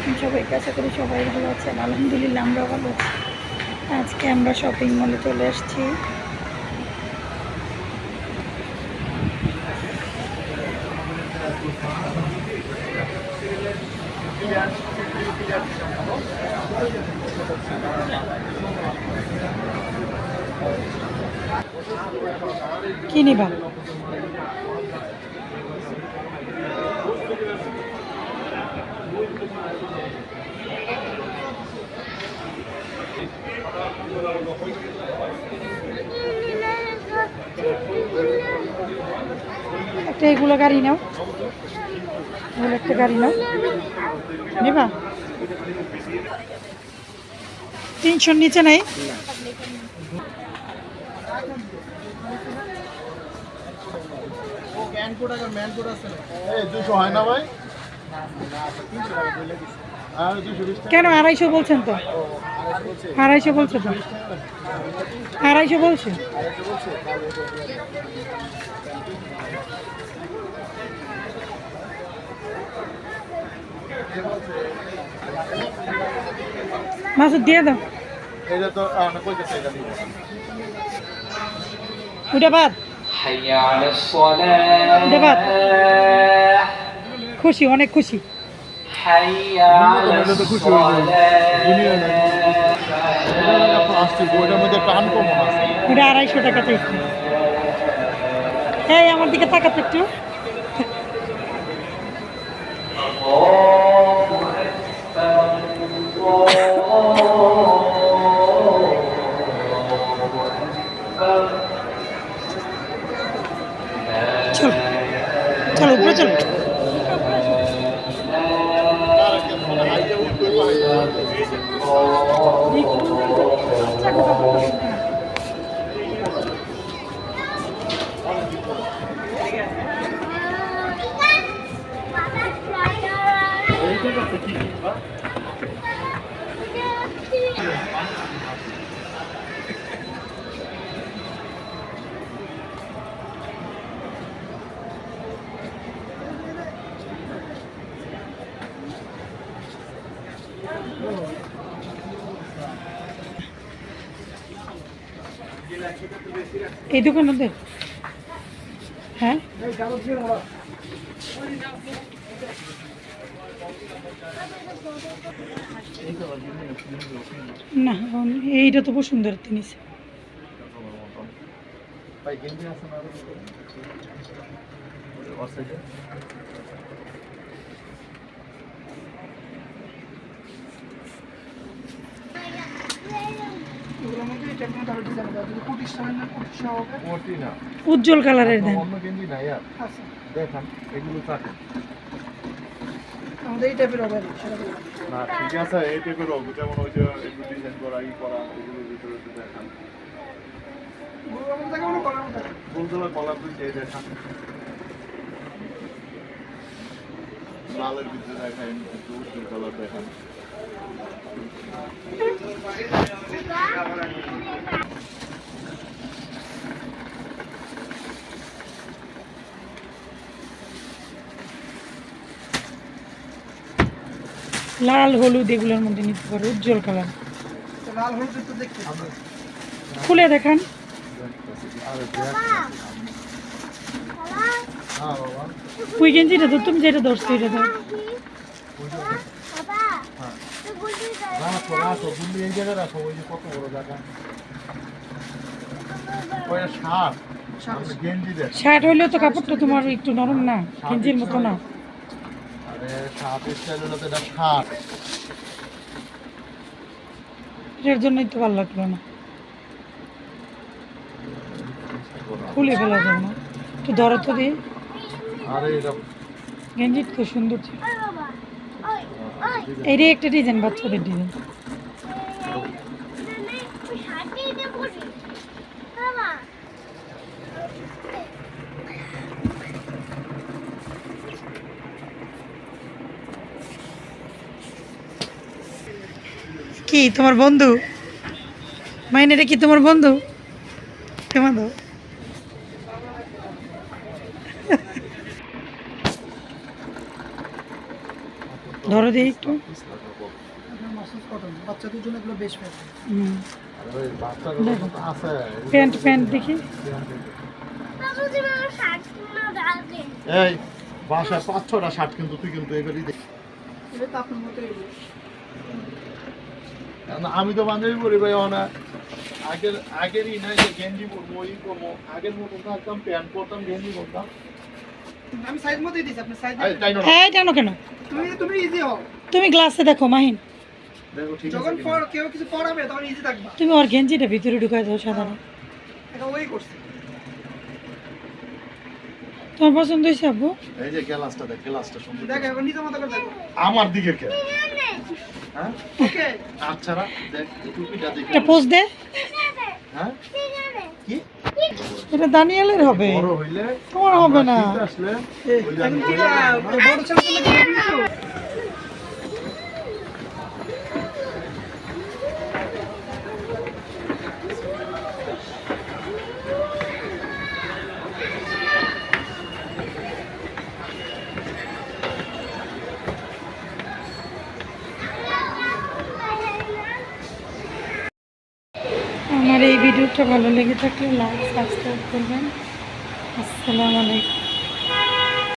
আলাইকুম সবাইকে, আশা করি সবাই ভালো আছেন। আলহামদুলিল্লাহ আমরা ভালো আছি। আজকে আমরা শপিং মলে চলে আসছি। কি নিবা? একটা এগুলো গাড়ি নাও, এগুলো একটা গাড়ি নাও, নেবা? 300 নিচে নাই? কেন 250 বলছেন তো? 250 বলছে তো, 250 বলছে। মাসুদ দিয়ে দাও, ওটা বাদ, ওটা বাদ। খুশি, অনেক খুশি। ওটা 250 টাকা চাইছি। এই আমার দিকে তাকাতে একটু। চলো চলো উপরে চলো। এই দোকান ওদের? হ্যাঁ, না এইটা তো সুন্দর জিনিস। উজ্জ্বল কালারের দেন। আমাদের এই টাইপের হবে না, ঠিক আছে। এই টাইপের হবে, যেমন ওই যে একটু ডিজাইন করা ই করা, এগুলোর ভিতরে একটু দেখান। ফুলগুলো কলার দিকে দেখান, লালের ভিতরে দেখান, একটু উজ্জ্বল কালার দেখান। লাল হলুদ এগুলোর মধ্যে নিতে পারো, উজ্জ্বল কালার। লাল হলুদ তো দেখতে খুলে দেখান। ওই গেঞ্জিটা তো তুমি যেটা ধরছো এটা ধর। শার্ট হইলেও তো কাপড়টা তোমার একটু নরম না, গেঞ্জির মতো না। এর জন্যই তো ভালো লাগলো না, খুলে ফেলা যাবে না। একটু ধরো তো দিয়ে। গেঞ্জি তো সুন্দর ছিল। এইটাই একটা ডিজাইন, বাচ্চাদের ডিজাইন। কি তোমার বন্ধু? মাইনেটা কি তোমার বন্ধু? কেমন দাও? ধরো দিয়ে একটু। বাচ্চাদের জন্য এগুলো বেশ ফেভারিট। আর ওই বাচ্চাগুলো তো আছে প্যান্ট দেখি। এই বাসায় 5-6টা শার্ট কিন্তু তুই কিন্তু এবারই দেখ। এটা তো আপনার মতো এগুলো। আমি তো বান্ধবী পরি ভাই না আগেরই না যে গেঞ্জি পরবো ওই করবো আগের মতো তো একদম প্যান্ট পরতাম গেঞ্জি পরতাম আমি সাইজ মতোই দিছি, আপনি সাইজ তাই না এই জানো কেন তুমি ইজি হও। তুমি গ্লাসে দেখো মাহিন, দেখো ঠিক যখন আছে কিনা। কেউ কিছু পড়াবে তখন ইজি থাকবা। তুমি ওর গেঞ্জিটা ভিতরে ঢুকাই দাও সাধারণ। এটা ওই করছে। তোমার পছন্দ হয়েছে আব্বু? এই যে গ্লাসটা দেখ গ্লাসটা সুন্দর দেখো এখন নিজের মতো করে দেখো। আমার দিকে কে হ্যাঁ ওকে আচ্ছা রা দেখ এই টুপিটা দেখ এটা পোজ দে। হ্যাঁ কি এটা দানিয়েলের হবে, বড় হইলে তোমার হবে না। শীত আসলে ওই যে আমি এখন কি বললাম না, বড় ছেলে তুমি কি দেখছো? আমার এই ভিডিওটা ভালো লেগে থাকলে লাইক সাবস্ক্রাইব করবেন। আসসালামু আলাইকুম।